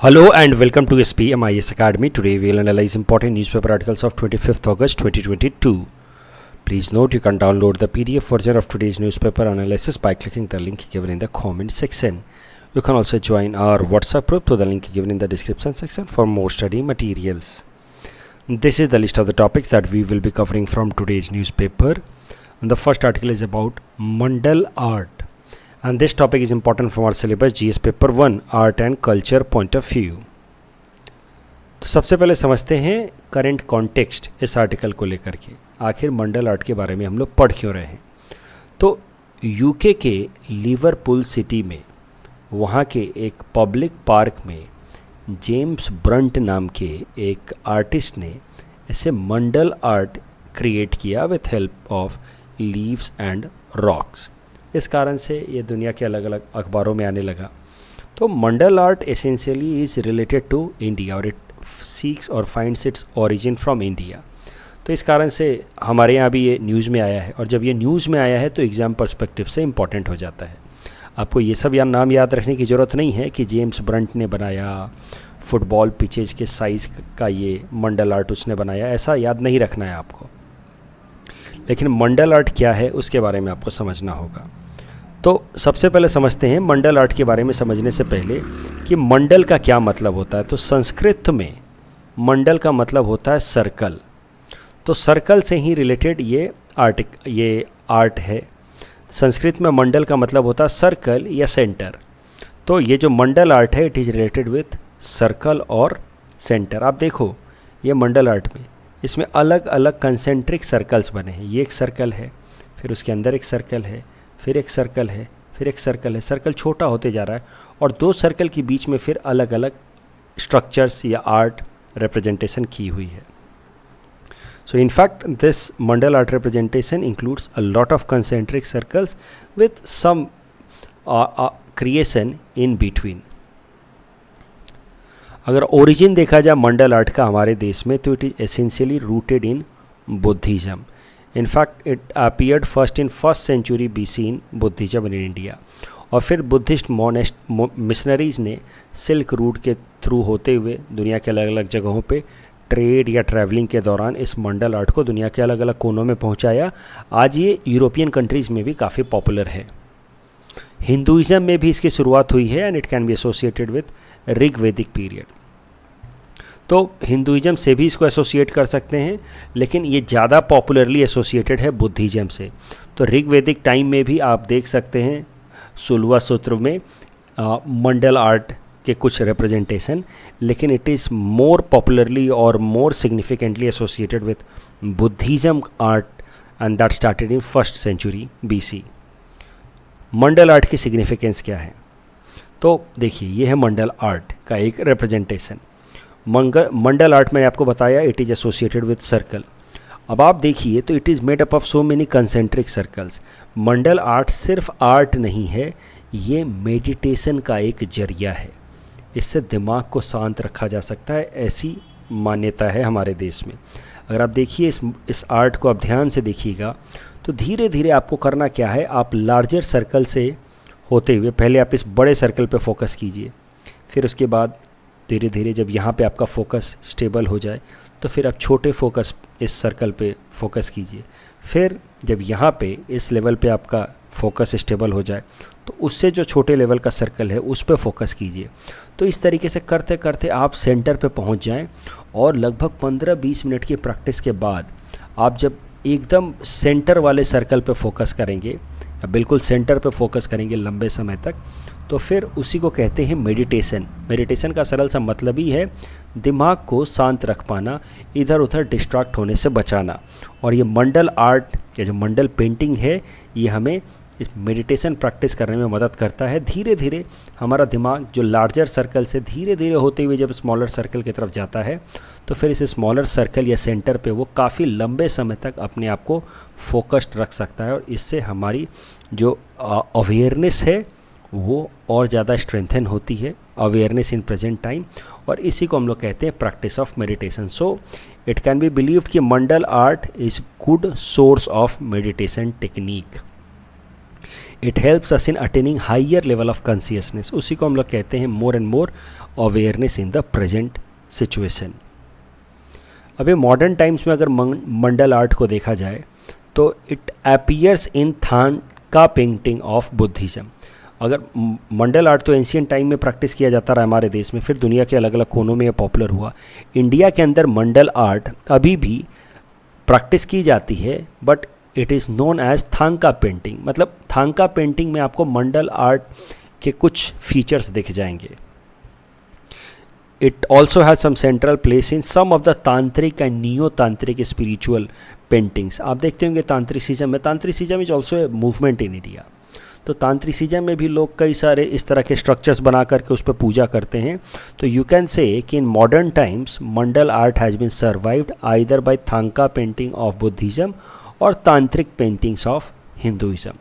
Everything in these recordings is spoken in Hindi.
Hello and welcome to SPMIS Academy. Today we will analyze important newspaper articles of 25th August 2022. Please note you can download the PDF version of today's newspaper analysis by clicking the link given in the comment section. You can also join our WhatsApp group through the link given in the description section for more study materials. This is the list of the topics that we will be covering from today's newspaper. And the first article is about Mandal art. And this topic is important from our syllabus GS paper 1 art and culture point of view. तो सबसे पहले समझते हैं करंट कॉन्टेक्स्ट इस आर्टिकल को लेकर के, आखिर मंडल आर्ट के बारे में हम लोग पढ़ क्यों रहे हैं। तो यूके के लिवरपूल सिटी में वहाँ के एक पब्लिक पार्क में जेम्स ब्रंट नाम के एक आर्टिस्ट ने ऐसे मंडल आर्ट क्रिएट किया with help of leaves and rocks. इस कारण से ये दुनिया के अलग अलग अखबारों में आने लगा। तो mandala art essentially is related to India और इट सीक्स और finds its origin from India. तो इस कारण से हमारे यहाँ भी ये न्यूज़ में आया है, और जब ये न्यूज़ में आया है तो एग्ज़ाम पर्सपेक्टिव से इम्पॉर्टेंट हो जाता है। आपको ये सब नाम याद रखने की ज़रूरत नहीं है कि जेम्स ब्रंट ने बनाया, फुटबॉल पिचेज के साइज़ का ये मंडल आर्ट उसने बनाया, ऐसा याद नहीं रखना है आपको। लेकिन मंडल आर्ट क्या है उसके बारे में आपको समझना होगा। तो सबसे पहले समझते हैं मंडल आर्ट के बारे में समझने से पहले कि मंडल का क्या मतलब होता है। तो संस्कृत में मंडल का मतलब होता है सर्कल। तो सर्कल से ही रिलेटेड ये आर्ट है। संस्कृत में मंडल का मतलब होता है सर्कल या सेंटर। तो ये जो मंडल आर्ट है it is related with circle और सेंटर। आप देखो ये मंडल आर्ट में इसमें अलग अलग कंसेंट्रिक सर्कल्स बने हैं। ये एक सर्कल है, फिर उसके अंदर एक सर्कल है, फिर एक सर्कल है, फिर एक सर्कल है। सर्कल छोटा होते जा रहा है और दो सर्कल के बीच में फिर अलग अलग स्ट्रक्चर्स या आर्ट रिप्रेजेंटेशन की हुई है। So in fact this mandala art representation includes a lot of concentric circles with some creation in between. अगर ओरिजिन देखा जाए मंडल आर्ट का हमारे देश में तो it is essentially rooted in Buddhism. In fact, it appeared first in 1st century BC in Buddhism in India। और फिर बुद्धिस्ट मिशनरीज़ ने सिल्क रूट के थ्रू होते हुए दुनिया के अलग अलग जगहों पे ट्रेड या ट्रैवलिंग के दौरान इस मंडल आर्ट को दुनिया के अलग अलग कोनों में पहुंचाया। आज ये यूरोपियन कंट्रीज़ में भी काफ़ी पॉपुलर है। हिंदुइज़म में भी इसकी शुरुआत हुई है and it can be associated with Rigvedic period. तो हिंदुइज़म से भी इसको एसोसिएट कर सकते हैं, लेकिन ये ज़्यादा पॉपुलरली एसोसिएटेड है बुद्धिज़्म से। तो ऋग्वेदिक टाइम में भी आप देख सकते हैं सुलवा सूत्र में मंडल आर्ट के कुछ रिप्रेजेंटेशन, लेकिन इट इज़ मोर पॉपुलरली और more significantly associated with Buddhism art and that started in 1st century BC। Mandala art की सिग्निफिकेंस क्या है? तो देखिए ये है मंडल आर्ट का एक रिप्रेजेंटेशन। मंडल आर्ट मैंने आपको बताया it is associated with circle. अब आप देखिए तो it is made up of so many concentric circles. Mandal art सिर्फ आर्ट नहीं है, ये मेडिटेशन का एक जरिया है। इससे दिमाग को शांत रखा जा सकता है, ऐसी मान्यता है हमारे देश में। अगर आप देखिए इस आर्ट को आप ध्यान से देखिएगा तो धीरे धीरे आपको करना क्या है, आप लार्जर सर्कल से होते हुए पहले आप इस बड़े सर्कल पे फोकस कीजिए, फिर उसके बाद धीरे धीरे जब यहाँ पे आपका फोकस स्टेबल हो जाए तो फिर आप छोटे फोकस इस सर्कल पे फोकस कीजिए। फिर जब यहाँ पे इस लेवल पे आपका फोकस स्टेबल हो जाए तो उससे जो छोटे लेवल का सर्कल है उस पे फोकस कीजिए। तो इस तरीके से करते करते आप सेंटर पे पहुँच जाएं और लगभग 15-20 मिनट की प्रैक्टिस के बाद आप जब एकदम सेंटर वाले सर्कल पे फोकस करेंगे, बिल्कुल सेंटर पे फोकस करेंगे लंबे समय तक, तो फिर उसी को कहते हैं मेडिटेशन। मेडिटेशन का सरल सा मतलब ही है दिमाग को शांत रख पाना, इधर उधर डिस्ट्रैक्ट होने से बचाना। और ये मंडल आर्ट या जो मंडल पेंटिंग है ये हमें इस मेडिटेशन प्रैक्टिस करने में मदद करता है। धीरे धीरे हमारा दिमाग जो लार्जर सर्कल से धीरे धीरे होते हुए जब स्मॉलर सर्कल की तरफ जाता है तो फिर इस स्मॉलर सर्कल या सेंटर पे वो काफ़ी लंबे समय तक अपने आप को फोकस्ड रख सकता है, और इससे हमारी जो अवेयरनेस है वो और ज़्यादा स्ट्रेंथन होती है, अवेयरनेस इन प्रेजेंट टाइम। और इसी को हम लोग कहते हैं practice of meditation. So it can be believed कि mandala art is good source of meditation technique. It helps us in attaining higher level of consciousness, उसी को हम लोग कहते हैं more and more awareness in the present situation. अभी मॉडर्न टाइम्स में अगर मंडल आर्ट को देखा जाए तो it appears in thangka painting of Buddhism. अगर मंडल आर्ट तो एंशियंट टाइम में प्रैक्टिस किया जाता रहा हमारे देश में, फिर दुनिया के अलग अलग कोनों में ये पॉपुलर हुआ। इंडिया के अंदर मंडल आर्ट अभी भी प्रैक्टिस की जाती है, but it is known as thangka painting. मतलब थांका पेंटिंग में आपको मंडल आर्ट के कुछ फीचर्स दिख जाएंगे। It also has some central place in some of the tantric and neo tantric spiritual paintings. आप देखते होंगे तांत्रिसिज्म में, tantrism is also a movement in India. तो तांत्रिसिज्म में भी लोग कई सारे इस तरह के स्ट्रक्चर्स बना करके उस पर पूजा करते हैं। तो यू कैन से कि in modern times mandala art has been survived either by thangka painting of Buddhism और tantric paintings of Hinduism.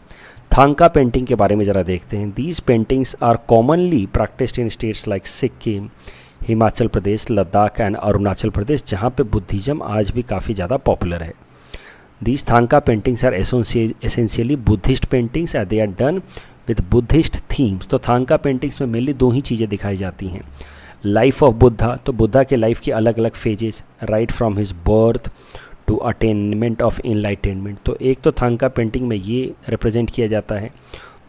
Thangka painting के बारे में ज़रा देखते हैं। These paintings are commonly practised in states like Sikkim, Himachal Pradesh, Ladakh and Arunachal Pradesh, जहाँ पे बुद्धिज्म आज भी काफ़ी ज़्यादा पॉपुलर है। These Thangka paintings are essentially Buddhist paintings and they are done with Buddhist themes। तो थांका पेंटिंग्स में मेनली दो ही चीज़ें दिखाई जाती हैं। लाइफ ऑफ बुद्धा, तो बुद्धा के लाइफ की अलग अलग phases, right from his birth to attainment of enlightenment. तो एक तो थांका पेंटिंग में ये रिप्रेजेंट किया जाता है।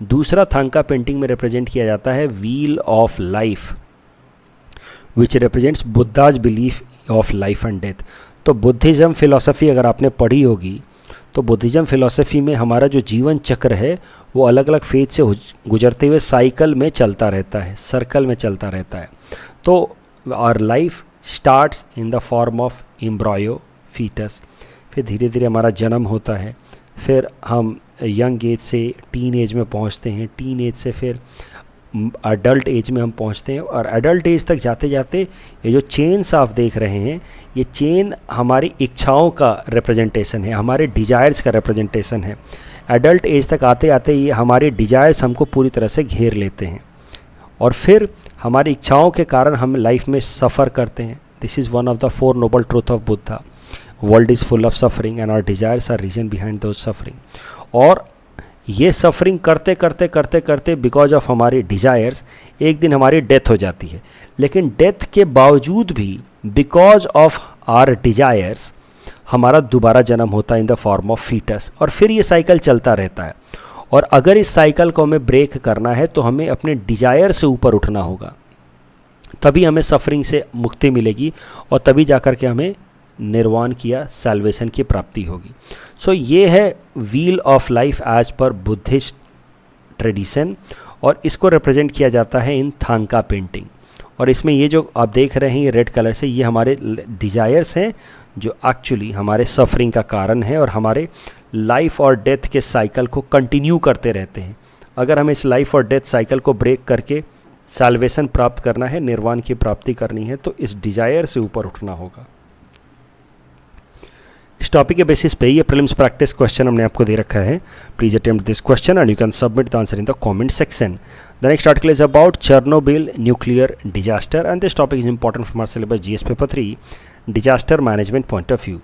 दूसरा थांका पेंटिंग में रिप्रेजेंट किया जाता है wheel of life, which represents Buddha's belief of life and death. तो बुद्धिज़्म फिलॉसफी अगर आपने पढ़ी होगी तो बुद्धिज़्म फिलॉसफी में हमारा जो जीवन चक्र है वो अलग अलग फेज से गुजरते हुए साइकिल में चलता रहता है, सर्कल में चलता रहता है। तो our life starts in the form of embryo foetus, फिर धीरे धीरे हमारा जन्म होता है, फिर हम यंग एज से टीन एज में पहुंचते हैं, टीन एज से फिर अडल्ट एज में हम पहुंचते हैं, और अडल्ट एज तक जाते जाते ये जो चेन्स आप देख रहे हैं, ये चेन हमारी इच्छाओं का रिप्रेजेंटेशन है, हमारे डिज़ायर्स का रिप्रेजेंटेशन है। अडल्ट एज तक आते आते ये हमारे डिज़ायर्स हमको पूरी तरह से घेर लेते हैं, और फिर हमारी इच्छाओं के कारण हम लाइफ में सफ़र करते हैं। This is one of the 4 noble truth of Buddha. World is full of suffering and our desires are reason behind those suffering. और ये सफरिंग करते करते करते करते बिकॉज ऑफ हमारे डिज़ायर्स एक दिन हमारी डेथ हो जाती है, लेकिन डेथ के बावजूद भी बिकॉज ऑफ आर डिज़ायर्स हमारा दोबारा जन्म होता है in the form of foetus, और फिर ये साइकिल चलता रहता है। और अगर इस साइकिल को हमें ब्रेक करना है तो हमें अपने डिज़ायर से ऊपर उठना होगा, तभी हमें सफरिंग से मुक्ति मिलेगी और तभी जाकर के हमें निर्वाण किया सैल्वेशन की प्राप्ति होगी। सो ये है wheel of life as per Buddhist tradition, और इसको रिप्रेजेंट किया जाता है इन थांका पेंटिंग। और इसमें ये जो आप देख रहे हैं ये रेड कलर से, ये हमारे डिज़ायर्स हैं जो एक्चुअली हमारे सफरिंग का कारण है और हमारे लाइफ और डेथ के साइकिल को कंटिन्यू करते रहते हैं। अगर हमें इस लाइफ और डेथ साइकिल को ब्रेक करके सैल्वेशन प्राप्त करना है, निर्वाण की प्राप्ति करनी है, तो इस डिज़ायर से ऊपर उठना होगा। इस टॉपिक के बेसिस पे ये प्रीलिम्स प्रैक्टिस क्वेश्चन हमने आपको दे रखा है। Please attempt this question and you can submit the answer in the comment section. The next article is about Chernobyl nuclear disaster and this topic is important for our syllabus GS paper 3 disaster management point of view.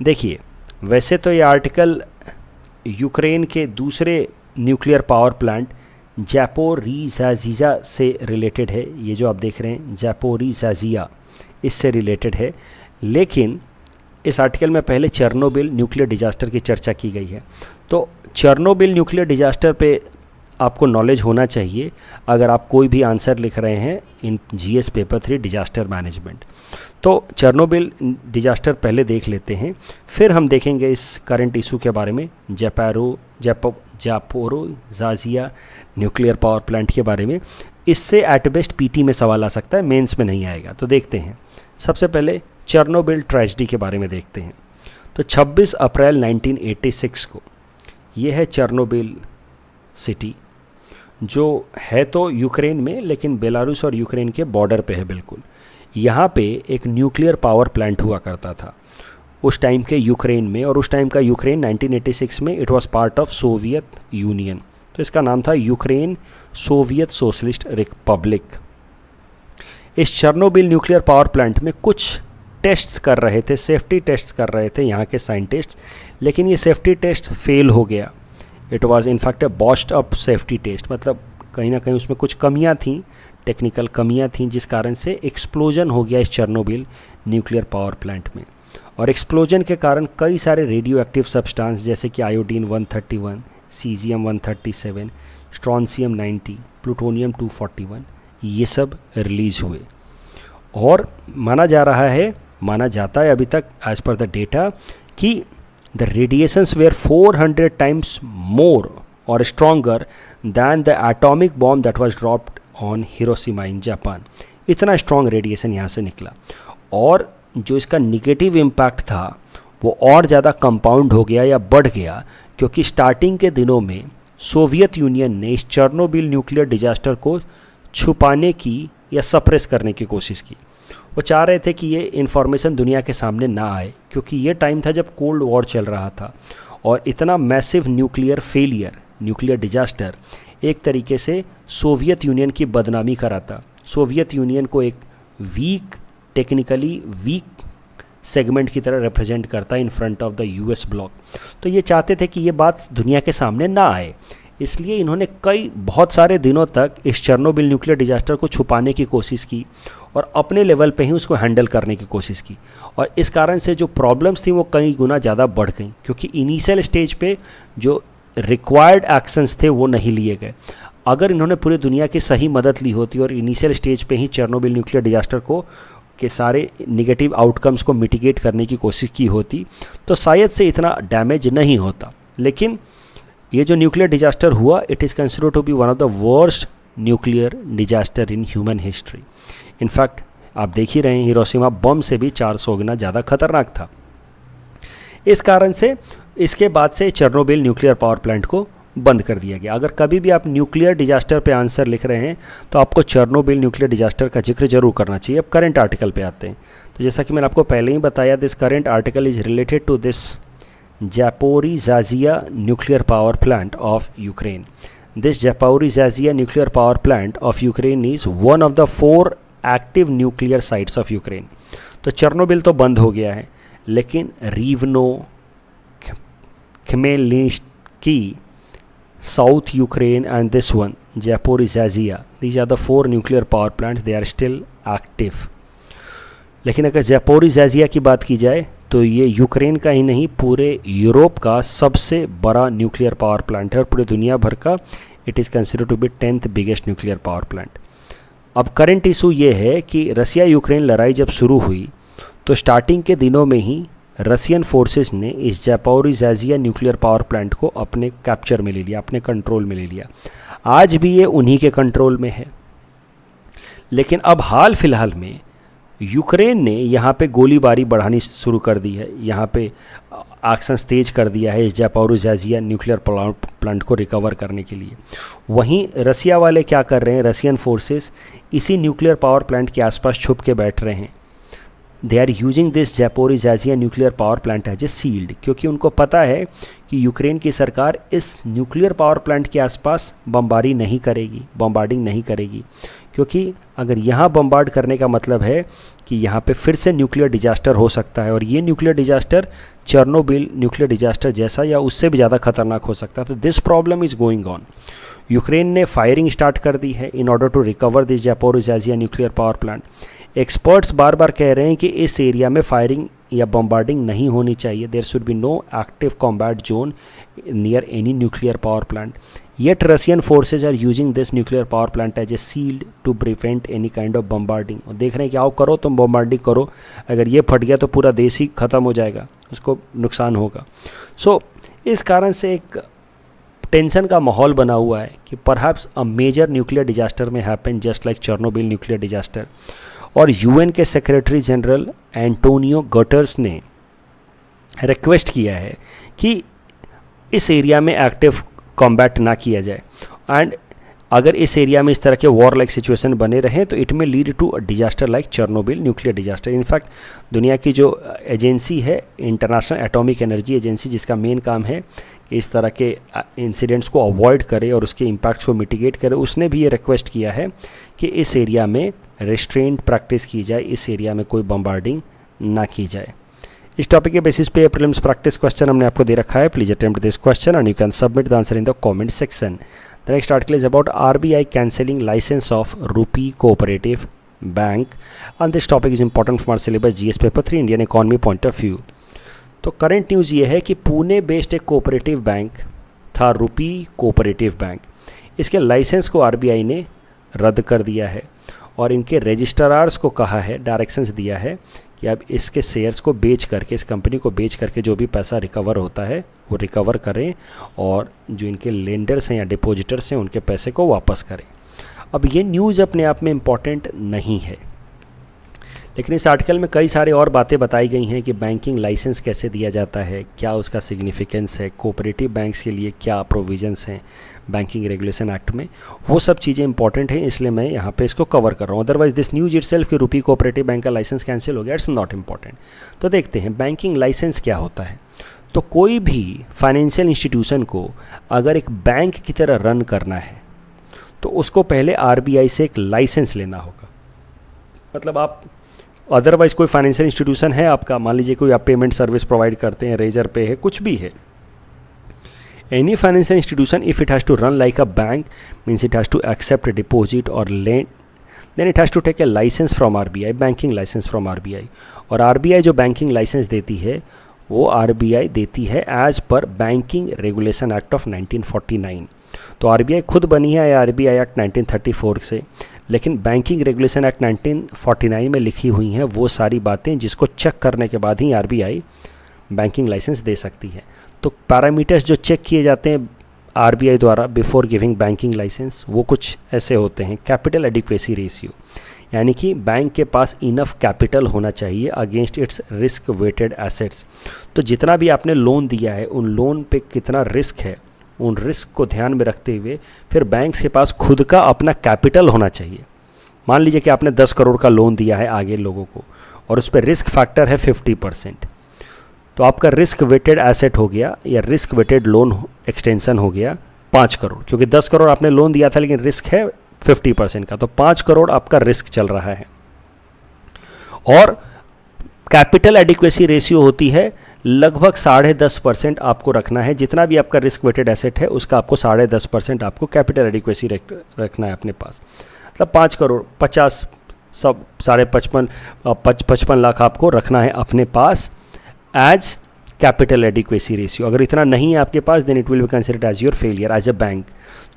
देखिए, वैसे तो ये आर्टिकल यूक्रेन के दूसरे न्यूक्लियर पावर प्लांट ज़ैपोरिज़िया से रिलेटेड है। ये जो आप देख रहे हैं ज़ैपोरिज़िया, इससे रिलेटेड है, लेकिन इस आर्टिकल में पहले चेर्नोबिल न्यूक्लियर डिजास्टर की चर्चा की गई है। तो चेर्नोबिल न्यूक्लियर डिजास्टर पे आपको नॉलेज होना चाहिए अगर आप कोई भी आंसर लिख रहे हैं in GS paper 3 disaster management. तो चेर्नोबिल डिजास्टर पहले देख लेते हैं, फिर हम देखेंगे इस करंट इशू के बारे में, ज़ैपोरिज़िया न्यूक्लियर पावर प्लांट के बारे में। इससे एट बेस्ट पीटी में सवाल आ सकता है, मेंस में नहीं आएगा। तो देखते हैं, सबसे पहले चेर्नोबिल ट्रेजेडी के बारे में देखते हैं। तो 26 अप्रैल 1986 को ये है चेर्नोबिल सिटी, जो है तो यूक्रेन में लेकिन बेलारूस और यूक्रेन के बॉर्डर पे है बिल्कुल। यहाँ पे एक न्यूक्लियर पावर प्लांट हुआ करता था उस टाइम के यूक्रेन में, और उस टाइम का यूक्रेन 1986 में it was part of Soviet union. तो इसका नाम था यूक्रेन सोवियत सोशलिस्ट रिपब्लिक। इस चेर्नोबिल न्यूक्लियर पावर प्लांट में कुछ टेस्ट्स कर रहे थे, सेफ्टी टेस्ट्स कर रहे थे यहाँ के साइंटिस्ट, लेकिन ये सेफ्टी टेस्ट फेल हो गया। It was in fact a boost up safety test, मतलब कहीं ना कहीं उसमें कुछ कमियां थी, टेक्निकल कमियां थी, जिस कारण से एक्सप्लोजन हो गया इस चेर्नोबिल न्यूक्लियर पावर प्लांट में। और एक्सप्लोजन के कारण कई सारे रेडियो एक्टिव सब्सटेंस जैसे कि आयोडीन 131, सीजियम 137, स्ट्रॉन्सियम 90, प्लूटोनियम 241 ये सब रिलीज हुए। और माना जाता है अभी तक एज पर द डेटा कि the radiations were 400 times more और stronger than the atomic bomb that was dropped on Hiroshima in Japan. इतना स्ट्रॉन्ग रेडिएशन यहाँ से निकला, और जो इसका निगेटिव इम्पैक्ट था वो और ज़्यादा कंपाउंड हो गया या बढ़ गया, क्योंकि स्टार्टिंग के दिनों में सोवियत यूनियन ने इस चेर्नोबिल न्यूक्लियर डिजास्टर को छुपाने की या सप्रेस करने की कोशिश की। वो चाह रहे थे कि ये इन्फॉर्मेशन दुनिया के सामने ना आए, क्योंकि ये टाइम था जब कोल्ड वॉर चल रहा था, और इतना massive nuclear failure, nuclear disaster एक तरीके से सोवियत यूनियन की बदनामी कराता, सोवियत यूनियन को एक टेक्निकली वीक सेगमेंट की तरह रिप्रेजेंट करता in front of the US block. तो ये चाहते थे कि ये बात दुनिया के सामने ना आए, इसलिए इन्होंने बहुत सारे दिनों तक इस चेर्नोबिल न्यूक्लियर डिजास्टर को छुपाने की कोशिश की और अपने लेवल पे ही उसको हैंडल करने की कोशिश की। और इस कारण से जो प्रॉब्लम्स थी वो कई गुना ज़्यादा बढ़ गई, क्योंकि इनिशियल स्टेज पे जो रिक्वायर्ड एक्शंस थे वो नहीं लिए गए। अगर इन्होंने पूरी दुनिया की सही मदद ली होती और इनिशियल स्टेज पे ही चेर्नोबिल न्यूक्लियर डिजास्टर को के सारे निगेटिव आउटकम्स को मिटिगेट करने की कोशिश की होती, तो शायद से इतना डैमेज नहीं होता। लेकिन ये जो न्यूक्लियर डिजास्टर हुआ, it is considered to be one of the worst nuclear disaster in human history. In fact आप देख ही रहे हैं, हिरोशिमा बम से भी 400 गुना ज़्यादा खतरनाक था। इस कारण से इसके बाद से चेर्नोबिल न्यूक्लियर पावर प्लांट को बंद कर दिया गया। अगर कभी भी आप न्यूक्लियर डिजास्टर पे आंसर लिख रहे हैं तो आपको चेर्नोबिल न्यूक्लियर डिजास्टर का जिक्र जरूर करना चाहिए। अब करंट आर्टिकल पे आते हैं। तो जैसा कि मैंने आपको पहले ही बताया, this current article is related to this Zaporizhzhia nuclear power plant of Ukraine. This Zaporizhzhia nuclear power plant of Ukraine is one of the 4 active nuclear sites of Ukraine. तो चेर्नोबिल तो बंद हो गया है, लेकिन रीवनो, खमेलनिस्की, South Ukraine and this one Zaporizhzhia, these are the 4 nuclear power plants, they are still active. लेकिन अगर ज़ैपोरिज़्ज़िया की बात की जाए तो ये यूक्रेन का ही नहीं, पूरे यूरोप का सबसे बड़ा न्यूक्लियर पावर प्लांट है और पूरे दुनिया भर का it is considered to be 10th biggest nuclear power plant. अब करंट इशू ये है कि रसिया यूक्रेन लड़ाई जब शुरू हुई तो स्टार्टिंग के दिनों में ही रसियन फोर्सेस ने इस ज़ैपोरिज़्ज़िया न्यूक्लियर पावर प्लांट को अपने कैप्चर में ले लिया, अपने कंट्रोल में ले लिया। आज भी ये उन्हीं के कंट्रोल में है। लेकिन अब हाल फिलहाल में यूक्रेन ने यहाँ पे गोलीबारी बढ़ानी शुरू कर दी है, यहाँ पे एक्शंस तेज कर दिया है इस ज़ैपोरिज़्ज़िया न्यूक्लियर प्लांट को रिकवर करने के लिए। वहीं रसिया वाले क्या कर रहे हैं, रसियन फोर्सेस इसी न्यूक्लियर पावर प्लांट के आसपास छुप के बैठ रहे हैं। They are using this Zaporizhzhia nuclear power plant as a shield, क्योंकि उनको पता है कि यूक्रेन की सरकार इस न्यूक्लियर पावर प्लांट के आसपास बमबार्डिंग नहीं करेगी, क्योंकि अगर यहाँ बमबार्ड करने का मतलब है कि यहाँ पे फिर से न्यूक्लियर डिजास्टर हो सकता है और ये nuclear disaster Chernobyl nuclear disaster जैसा या उससे भी ज़्यादा खतरनाक हो सकता है। तो this problem is going on. Ukraine ने फायरिंग स्टार्ट कर दी है in order to recover this Zaporizhzhia nuclear power plant. Experts बार बार कह रहे हैं कि इस एरिया में फायरिंग या बम्बार्डिंग नहीं होनी चाहिए। There should be no active combat zone near any nuclear power plant. Yet Russian forces are using this nuclear power plant as a shield to prevent any kind of bombarding. और देख रहे हैं कि आओ करो तुम बम्बार्डिंग करो, अगर ये फट गया तो पूरा देश ही ख़त्म हो जाएगा, उसको नुकसान होगा। सो इस कारण से एक टेंशन का माहौल बना हुआ है कि perhaps a major nuclear disaster में happen just like Chernobyl nuclear disaster. और यूएन के सेक्रेटरी जनरल एंटोनियो गटर्स ने रिक्वेस्ट किया है कि इस एरिया में एक्टिव कॉम्बैट ना किया जाए, एंड अगर इस एरिया में इस तरह के वॉर लाइक सिचुएशन बने रहें तो it may lead to a disaster like Chernobyl nuclear disaster. In fact दुनिया की जो एजेंसी है, इंटरनेशनल एटॉमिक एनर्जी एजेंसी, जिसका मेन काम है कि इस तरह के इंसिडेंट्स को अवॉइड करे और उसके इम्पैक्ट्स को मिटिगेट करे, उसने भी ये रिक्वेस्ट किया है कि इस एरिया में रेस्ट्रेंट प्रैक्टिस की जाए, इस एरिया में कोई बम्बार्डिंग ना की जाए। इस टॉपिक के बेसिस पे प्रीलिम्स प्रैक्टिस क्वेश्चन हमने आपको दे रखा है. Please attempt this question and you can submit the answer in the comment section. The next article is about RBI cancelling licence of Rupee cooperative bank and this topic is important for syllabus GS paper 3 Indian economy point of view. तो करंट न्यूज़ ये है कि पुणे बेस्ड एक कोऑपरेटिव बैंक था रूपी कोऑपरेटिव बैंक. इसके लाइसेंस को RBI ने रद्द कर दिया है और इनके रजिस्ट्रार्स को कहा है, डायरेक्शंस दिया है कि अब इसके शेयर्स को बेच करके, इस कंपनी को बेच करके जो भी पैसा रिकवर होता है वो रिकवर करें और जो इनके लेंडर्स हैं या डिपॉजिटर्स हैं उनके पैसे को वापस करें. अब ये न्यूज़ अपने आप में इम्पॉर्टेंट नहीं है, लेकिन इस आर्टिकल में कई सारे और बातें बताई गई हैं कि बैंकिंग लाइसेंस कैसे दिया जाता है, क्या उसका सिग्निफिकेंस है, कोऑपरेटिव बैंक्स के लिए क्या प्रोविजंस हैं बैंकिंग रेगुलेशन एक्ट में, वो सब चीज़ें इंपॉर्टेंट हैं, इसलिए मैं यहाँ पे इसको कवर कर रहा हूँ. अदरवाइज दिस न्यूज इटसेल्फ कि रूपी कोऑपरेटिव बैंक का लाइसेंस कैंसिल हो गया, इट्स नॉट इम्पॉर्टेंट. तो देखते हैं बैंकिंग लाइसेंस क्या होता है. तो कोई भी फाइनेंशियल इंस्टीट्यूशन को अगर एक बैंक की तरह रन करना है तो उसको पहले RBI से एक लाइसेंस लेना होगा. मतलब आप अदरवाइज कोई फाइनेंशियल इंस्टीट्यूशन है आपका, मान लीजिए कोई आप पेमेंट सर्विस प्रोवाइड करते हैं, रेजर पे है, कुछ भी है, any financial institution if it has to run like a bank means it has to accept deposit और lend, then it has to take a licence from RBI, banking licence from RBI. और RBI जो बैंकिंग लाइसेंस देती है वो RBI देती है एज पर बैंकिंग रेगुलेशन एक्ट ऑफ 1949. तो RBI खुद बनी है RBI एक्ट 1934 से, लेकिन बैंकिंग रेगुलेशन एक्ट 1949 में लिखी हुई हैं वो सारी बातें जिसको चेक करने के बाद ही RBI बैंकिंग लाइसेंस दे सकती है. तो पैरामीटर्स जो चेक किए जाते हैं RBI द्वारा बिफोर गिविंग बैंकिंग लाइसेंस वो कुछ ऐसे होते हैं. कैपिटल एडिक्वेसी रेशियो, यानी कि बैंक के पास इनफ कैपिटल होना चाहिए against its risk weighted assets. तो जितना भी आपने लोन दिया है उन लोन पे कितना रिस्क है, उन रिस्क को ध्यान में रखते हुए फिर बैंक्स के पास खुद का अपना कैपिटल होना चाहिए. मान लीजिए कि आपने 10 करोड़ का लोन दिया है आगे लोगों को और उस पर रिस्क फैक्टर है 50%, तो आपका रिस्क वेटेड एसेट हो गया या रिस्क वेटेड लोन एक्सटेंशन हो गया 5 करोड़, क्योंकि 10 करोड़ आपने लोन दिया था लेकिन रिस्क है 50% का, तो 5 करोड़ आपका रिस्क चल रहा है. और कैपिटल एडिक्वेसी रेशियो होती है लगभग 10.5% आपको रखना है. जितना भी आपका रिस्क वेटेड एसेट है उसका आपको 10.5% आपको कैपिटल एडिक्वेसी रखना है अपने पास. मतलब 5 करोड़ 50 सब 55 लाख आपको रखना है अपने पास एज कैपिटल एडिक्वेसी रेशियो. अगर इतना नहीं है आपके पास then it will be considered as your failure as a bank.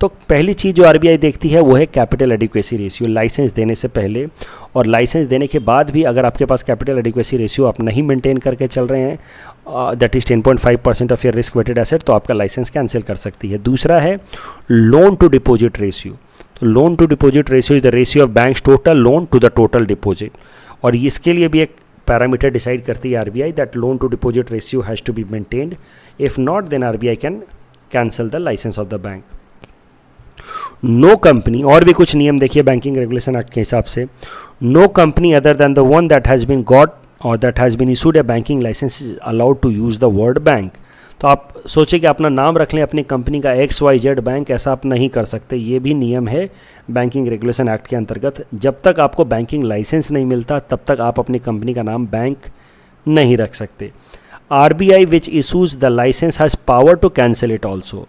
तो पहली चीज़ जो RBI देखती है वो है कैपिटल एडिक्वेसी रेशियो. लाइसेंस देने से पहले और लाइसेंस देने के बाद भी अगर आपके पास कैपिटल एडिक्वेसी रेशियो आप नहीं मेंटेन करके चल रहे हैं, that is 10.5% of your risk weighted asset, तो आपका लाइसेंस कैंसिल कर सकती है. दूसरा है लोन टू डिपॉजिट रेशियो. तो loan to deposit ratio is the ratio of banks total loan to the total deposit. और इसके लिए भी एक पैरामीटर डिसाइड करती है RBI that loan to deposit ratio has to be maintained. If not then RBI can cancel the licence of the bank. No company, और भी कुछ नियम देखिए बैंकिंग रेगुलेशन एक्ट के हिसाब से. No company other than the one that has been got और that has been issued a banking licence is allowed to use the word bank. तो आप सोचिए कि अपना नाम रख लें अपनी कंपनी का XYZ बैंक, ऐसा आप नहीं कर सकते. ये भी नियम है बैंकिंग रेगुलेशन एक्ट के अंतर्गत. जब तक आपको बैंकिंग लाइसेंस नहीं मिलता तब तक आप अपनी कंपनी का नाम बैंक नहीं रख सकते. RBI which issues the licence has power to cancel it also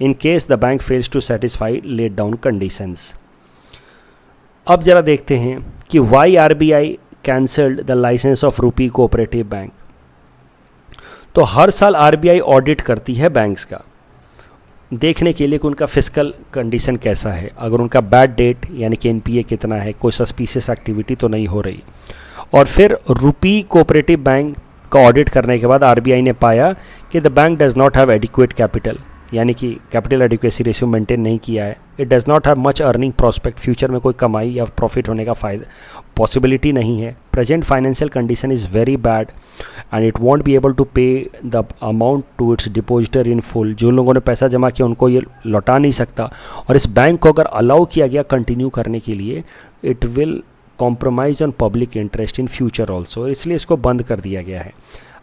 in case the bank fails to satisfy laid down conditions. अब जरा देखते हैं कि why RBI cancelled the license of रूपी कोऑपरेटिव बैंक. तो हर साल RBI ऑडिट करती है बैंक्स का, देखने के लिए कि उनका फिस्कल कंडीशन कैसा है, अगर उनका बैड डेट यानी कि NPA कितना है, कोई सस्पिशियस एक्टिविटी तो नहीं हो रही. और फिर रूपी कोऑपरेटिव बैंक का ऑडिट करने के बाद RBI ने पाया कि the bank does not have adequate capital, यानी कि कैपिटल एडिक्वेसी रेशियो मेंटेन नहीं किया है. It does not have much earning prospect, future में कोई कमाई या प्रॉफिट होने का फ़ायदा पॉसिबिलिटी नहीं है. Present financial condition is very bad and it won't be able to pay the amount to its depositor in full. जो लोगों ने पैसा जमा किया उनको ये लौटा नहीं सकता. और इस बैंक को अगर अलाउ किया गया कंटिन्यू करने के लिए, it will compromise on public interest in future also, इसलिए इसको बंद कर दिया गया है.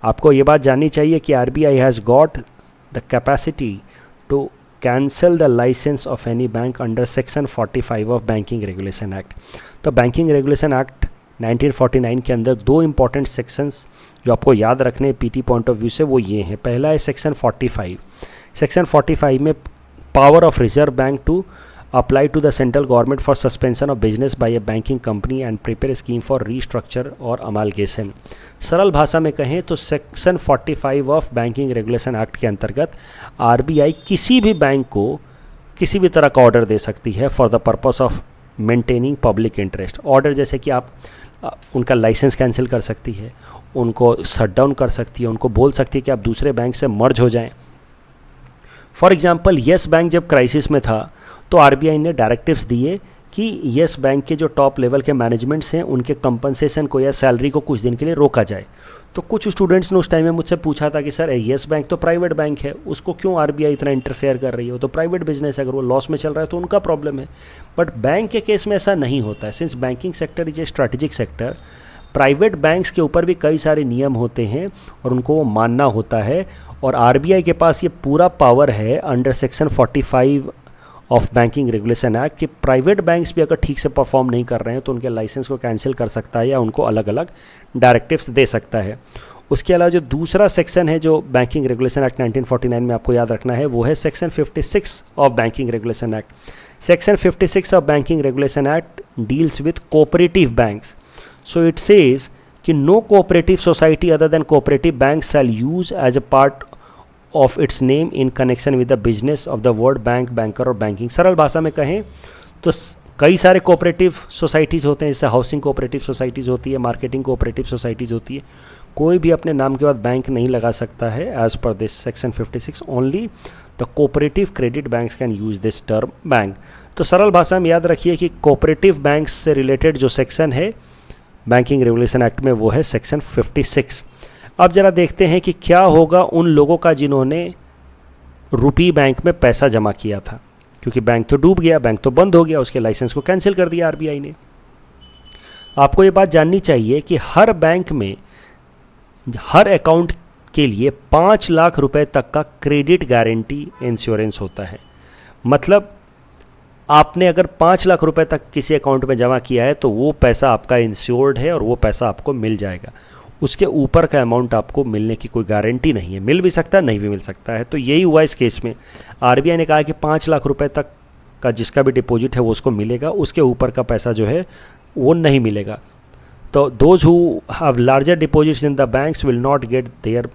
आपको ये बात जाननी चाहिए कि RBI has got the capacity to cancel the license of any bank under section 45 of banking regulation act. तो banking regulation act 1949 के अंदर दो इंपॉर्टेंट सेक्शंस जो आपको याद रखने पीटी पॉइंट ऑफ व्यू से वो ये हैं। पहला है सेक्शन 45। सेक्शन 45 में power of Reserve Bank to apply to the central government for suspension of business by a banking company and prepare scheme for restructure और अमालगेशन। सरल भाषा में कहें तो section 45 of banking regulation act के अंतर्गत आरबीआई किसी भी बैंक को किसी भी तरह का ऑर्डर दे सकती है for the purpose of maintaining public interest. Order जैसे कि आप उनका लाइसेंस कैंसिल कर सकती है, उनको शट डाउन कर सकती है, उनको बोल सकती है कि आप दूसरे बैंक से मर्ज हो जाएं। फॉर एग्जांपल येस बैंक जब क्राइसिस में था तो आरबीआई ने डायरेक्टिव्स दिए कि येस बैंक के जो टॉप लेवल के मैनेजमेंट्स हैं उनके कंपनसेशन को या सैलरी को कुछ दिन के लिए रोका जाए। तो कुछ स्टूडेंट्स ने उस टाइम में मुझसे पूछा था कि सर येस बैंक तो प्राइवेट बैंक है, उसको क्यों आरबीआई इतना इंटरफेयर कर रही है, वो तो प्राइवेट बिजनेस है, अगर वो लॉस में चल रहा है तो उनका प्रॉब्लम है। बट बैंक के केस में ऐसा नहीं होता है। Since banking sector is a strategic sector, private banks के ऊपर भी कई सारे नियम होते हैं और उनको वो मानना होता है। और आरबीआई के पास ये पूरा पावर है under section 45 of banking regulation act कि प्राइवेट बैंक्स भी अगर ठीक से परफॉर्म नहीं कर रहे हैं तो उनके लाइसेंस को कैंसिल कर सकता है या उनको अलग अलग डायरेक्टिव्स दे सकता है। उसके अलावा जो दूसरा सेक्शन है जो बैंकिंग रेगुलेशन एक्ट 1949 में आपको याद रखना है वो है section 56 of banking regulation act. Section 56 of banking regulation act deals with cooperative banks. So it says कि no cooperative society other than cooperative bank shall use as a part of its name in connection with the business of the word bank, banker और बैंकिंग। सरल भाषा में कहें तो कई सारे कोऑपरेटिव सोसाइटीज़ होते हैं, जैसे हाउसिंग कोऑपरेटिव सोसाइटीज़ होती है, मार्केटिंग कोऑपरेटिव सोसाइटीज़ होती है। कोई भी अपने नाम के बाद बैंक नहीं लगा सकता है as per this section 56। Only the cooperative credit banks can use this term bank. तो सरल भाषा में याद रखिए कि कोऑपरेटिव बैंक्स से रिलेटेड जो सेक्शन है बैंकिंग रेगुलेशन एक्ट में वो है सेक्शन 56। अब जरा देखते हैं कि क्या होगा उन लोगों का जिन्होंने रुपी बैंक में पैसा जमा किया था, क्योंकि बैंक तो डूब गया, बैंक तो बंद हो गया, उसके लाइसेंस को कैंसिल कर दिया आरबीआई ने। आपको ये बात जाननी चाहिए कि हर बैंक में हर अकाउंट के लिए 5 लाख रुपए तक का क्रेडिट गारंटी इंश्योरेंस होता है। मतलब आपने अगर 5 लाख रुपए तक किसी अकाउंट में जमा किया है तो वो पैसा आपका इंश्योर्ड है और वो पैसा आपको मिल जाएगा। उसके ऊपर का अमाउंट आपको मिलने की कोई गारंटी नहीं है, मिल भी सकता है, नहीं भी मिल सकता है। तो यही हुआ इस केस में। आरबीआई ने कहा कि 5 लाख रुपए तक का जिसका भी डिपॉजिट है वो उसको मिलेगा, उसके ऊपर का पैसा जो है वो नहीं मिलेगा। तो those who have larger deposits in the banks will not gate their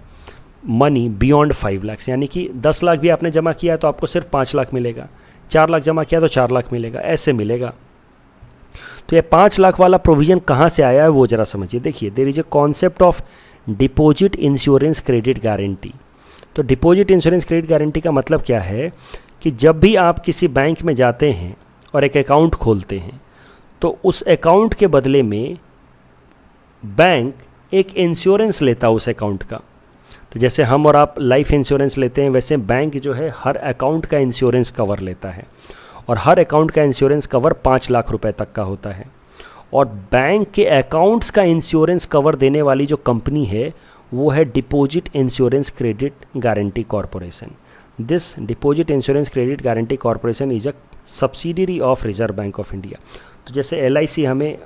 money beyond 5 lakh. यानी कि 10 लाख भी आपने जमा किया तो आपको सिर्फ 5 लाख मिलेगा, 4 लाख जमा किया तो 4 लाख मिलेगा, ऐसे मिलेगा। तो ये 5 लाख वाला प्रोविज़न कहाँ से आया है वो ज़रा समझिए। देखिए, there is a concept of deposit insurance credit guarantee. तो डिपॉजिट इंश्योरेंस क्रेडिट गारंटी का मतलब क्या है कि जब भी आप किसी बैंक में जाते हैं और एक अकाउंट खोलते हैं तो उस अकाउंट के बदले में बैंक एक इंश्योरेंस लेता है उस अकाउंट का। तो जैसे हम और आप लाइफ इंश्योरेंस लेते हैं, वैसे बैंक जो है हर अकाउंट का इंश्योरेंस कवर लेता है और हर अकाउंट का इंश्योरेंस कवर 5 लाख रुपए तक का होता है। और बैंक के अकाउंट्स का इंश्योरेंस कवर देने वाली जो कंपनी है वो है deposit insurance credit guarantee corporation. This deposit insurance credit guarantee corporation is a subsidiary of Reserve bank of India. तो जैसे एलआईसी हमें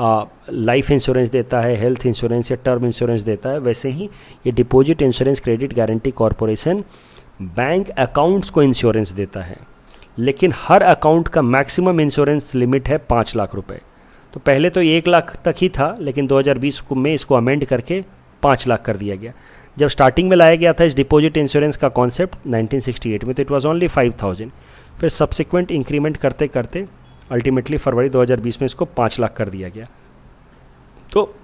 लाइफ इंश्योरेंस देता है, हेल्थ इंश्योरेंस या टर्म इंश्योरेंस देता है, वैसे ही ये deposit insurance credit guarantee corporation bank accounts को इंश्योरेंस देता है। लेकिन हर अकाउंट का मैक्सिमम इंश्योरेंस लिमिट है 5 लाख रुपए। तो पहले तो 1 लाख तक ही था, लेकिन 2020 में इसको अमेंड करके 5 लाख कर दिया गया। जब स्टार्टिंग में लाया गया था इस डिपॉजिट इंश्योरेंस का कॉन्सेप्ट 1968 में, तो इट वाज ओनली 5000। फिर सब्सिक्वेंट इंक्रीमेंट करते करते अल्टीमेटली फरवरी 2020 में इसको 5 लाख कर दिया गया। तो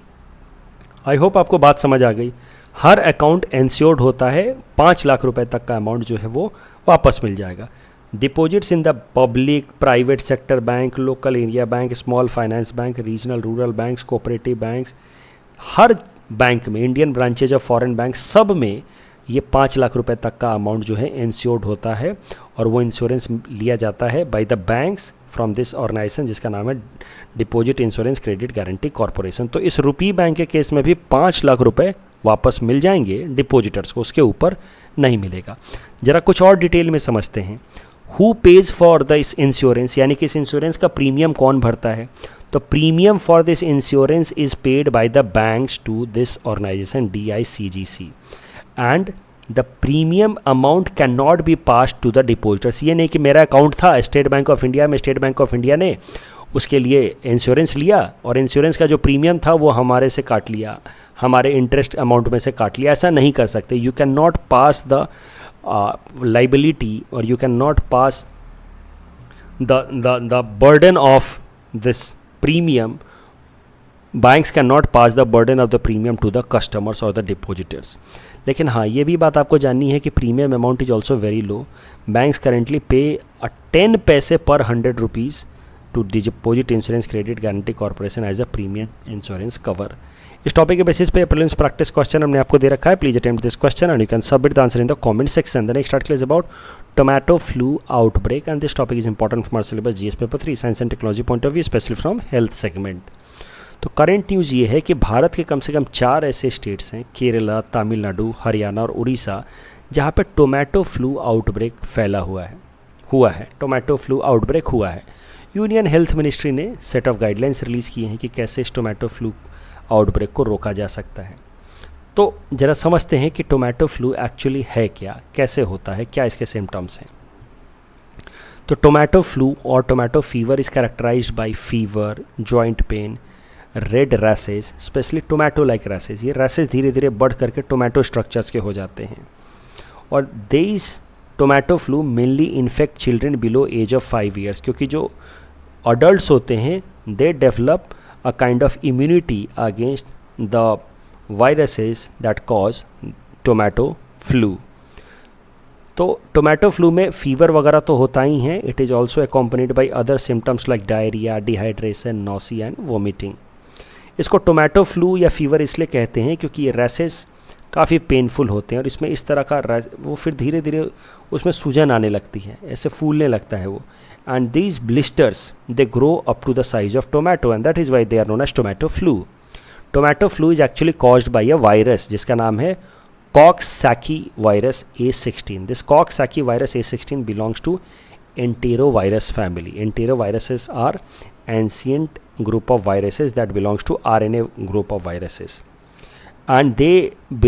आई होप आपको बात समझ आ गई। हर अकाउंट इंश्योर्ड होता है, 5 लाख रुपए तक का अमाउंट जो है वो वापस मिल जाएगा। Deposits in the public, private sector bank, local area bank, small finance bank, regional rural banks, cooperative banks, हर बैंक में, Indian branches of foreign bank, सब में ये 5 लाख रुपए तक का अमाउंट जो है इंश्योर्ड होता है और वो इंश्योरेंस लिया जाता है by the banks from this organisation जिसका नाम है deposit insurance credit guarantee corporation. तो इस रुपी बैंक के केस में भी 5 लाख रुपए वापस मिल जाएंगे डिपॉजिटर्स को, उसके ऊपर नहीं मिलेगा। ज़रा कुछ और डिटेल में समझते हैं। Who page for this insurance, यानी कि इस इंश्योरेंस का प्रीमियम कौन भरता है। The premium for this insurance is paid by the banks to this organization DICGC, and the premium amount cannot be passed to the depositors. ये नहीं कि मेरा अकाउंट था स्टेट बैंक ऑफ इंडिया में, स्टेट बैंक ऑफ इंडिया ने उसके लिए इंश्योरेंस लिया और इंश्योरेंस का जो प्रीमियम था वो हमारे से काट लिया, हमारे इंटरेस्ट अमाउंट में से काट लिया. ऐसा नहीं कर सकते. You can not pass the liability और you can not pass the burden of this premium. Banks cannot pass the burden of the premium to the customers or the depositors. लेकिन हाँ, ये भी बात आपको जाननी है कि premium amount is also very low. Banks currently pay 10 paise per 100 rupees to deposit insurance credit guarantee corporation as a premium insurance cover. इस टॉपिक के बेसिस पे प्रीलिम्स प्रैक्टिस क्वेश्चन हमने आपको दे रखा है. Please attempt this question and you can submit the answer in the comment section. The next article is about tomato flu outbreak and this topic is important from our syllabus GS paper 3 science and technology point of view, specially from health segment. तो करंट न्यूज़ ये है कि भारत के कम से कम 4 ऐसे स्टेट्स हैं, केरला, तमिलनाडु, हरियाणा और उड़ीसा, जहाँ पे टोमेटो फ्लू आउटब्रेक फैला हुआ है. टोमेटो फ्लू आउटब्रेक हुआ है. यूनियन हेल्थ मिनिस्ट्री ने सेट ऑफ गाइडलाइंस रिलीज़ किए हैं कि कैसे इस टोमेटो फ्लू आउटब्रेक को रोका जा सकता है. तो ज़रा समझते हैं कि टोमेटो फ्लू एक्चुअली है क्या, कैसे होता है, क्या इसके सिम्टम्स हैं. तो टोमेटो फ्लू और tomato fever is characterised by fever, joint pain, red rashes, specially tomato like rashes. ये रैसेज धीरे धीरे बढ़ करके टोमेटो स्ट्रक्चर्स के हो जाते हैं. और this tomato flu mainly infect children below age of 5 years, क्योंकि जो अडल्ट्स होते हैं they develop a kind of immunity against the viruses that cause tomato flu. तो टोमेटो फ्लू में फीवर वगैरह तो होता ही है. It is also accompanied by other symptoms like diarrhea, dehydration, nausea and vomiting. इसको टोमेटो फ्लू या फीवर इसलिए कहते हैं क्योंकि ये रैसेस काफ़ी पेनफुल होते हैं और इसमें इस तरह का वो फिर धीरे धीरे उसमें सूजन आने लगती है, ऐसे फूलने लगता है वो. And these blisters they grow up to the size of tomato and that is why they are known as tomato flu. Tomato flu is actually caused by a virus जिसका नाम है Coxsackie virus A16. This Coxsackie virus A16 belongs to enterovirus family. Enteroviruses are ancient group of viruses that belongs to RNA group of viruses and they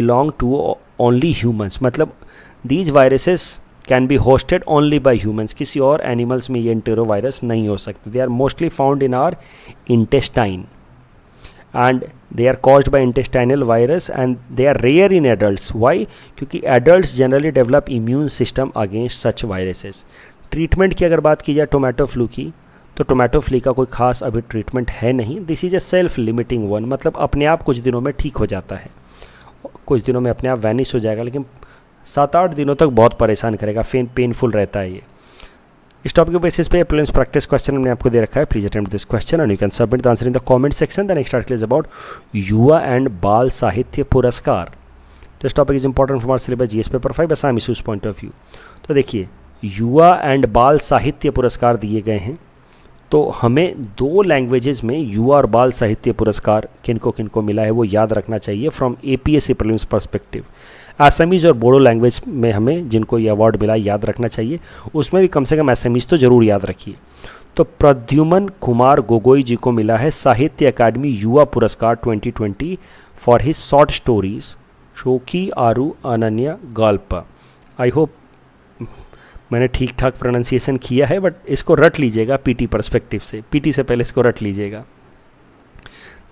belong to only humans. मतलब these viruses can be hosted only by humans. किसी और एनिमल्स में ये एंटेरोवायरस नहीं हो सकते. They are mostly found in our intestine and they are caused by intestinal virus and they are rare in adults. Why? क्योंकि adults generally develop immune system against such viruses. Treatment की अगर बात की जाए टोमेटो फ्लू की, तो टोमेटो फ्लू का कोई खास अभी ट्रीटमेंट है नहीं. This is a self limiting one. मतलब अपने आप कुछ दिनों में ठीक हो जाता है, कुछ दिनों में अपने आप वैनिश हो जाएगा, लेकिन 7-8 दिनों तक बहुत परेशान करेगा, पेनफुल रहता है ये. इस टॉपिक के बेसिस पे प्रीलिम्स प्रैक्टिस क्वेश्चन हमने आपको दे रखा है. Please attempt this question and you can submit the answer in the comment section. The next article is about Yuva and Bal Sahitya Puraskar. This topic is important from our syllabus GS paper 5 Assam issues point of view. तो देखिए, युवा एंड बाल साहित्य पुरस्कार दिए गए हैं. तो हमें 2 लैंग्वेजेस में युवा और बाल साहित्य पुरस्कार किनको मिला है वो याद रखना चाहिए from APSC prelims perspective. Assamese और बोडो लैंग्वेज में हमें जिनको ये अवार्ड मिला याद रखना चाहिए, उसमें भी कम से कम असमीज़ तो ज़रूर याद रखिए. तो प्रद्युमन कुमार गोगोई जी को मिला है साहित्य अकादमी Yuva Puraskar 2020 for his short stories शोकी आरू अनन्या गल्प. आई होप मैंने ठीक ठाक प्रोनाउंसिएशन किया है, बट इसको रट लीजिएगा पीटी पर्सपेक्टिव से, पीटी से पहले इसको रट लीजिएगा.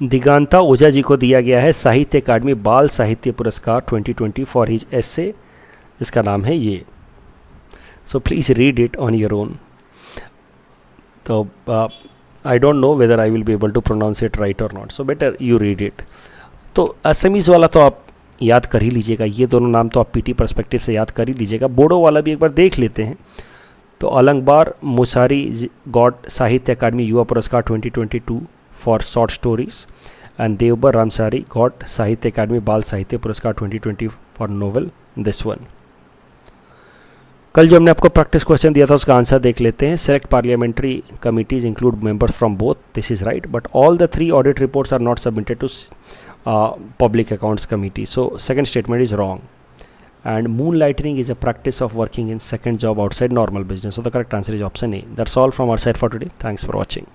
दिगांता ओझा जी को दिया गया है साहित्य अकादमी बाल साहित्य पुरस्कार 2020 फॉर हिज एसे, जिसका नाम है ये. So please read it on your own. तो I don't know whether I will be able to pronounce it right और not, so better you read it. तो असमीज़ वाला तो आप याद कर ही लीजिएगा, ये दोनों नाम तो आप पीटी पर्सपेक्टिव से याद कर ही लीजिएगा. बोडो वाला भी एक बार देख लेते हैं. तो अलंगबार मुसारी got Sahitya academy Yuva Puraskar 2022 for short stories and Devabar Ramsari got Sahitya Akademi बाल साहित्य पुरस्कार 2020 फॉर नोवेल दिस वन. कल जो हमने आपको प्रैक्टिस क्वेश्चन दिया था उसका आंसर देख लेते हैं. Select parliamentary committees include members from both. This is right, but all the 3 audit reports are not submitted to public accounts committee. So second statement is wrong. And moonlighting is a practice of working in second job outside normal business. So the correct answer is option A. That's all from our side for today. Thanks for watching.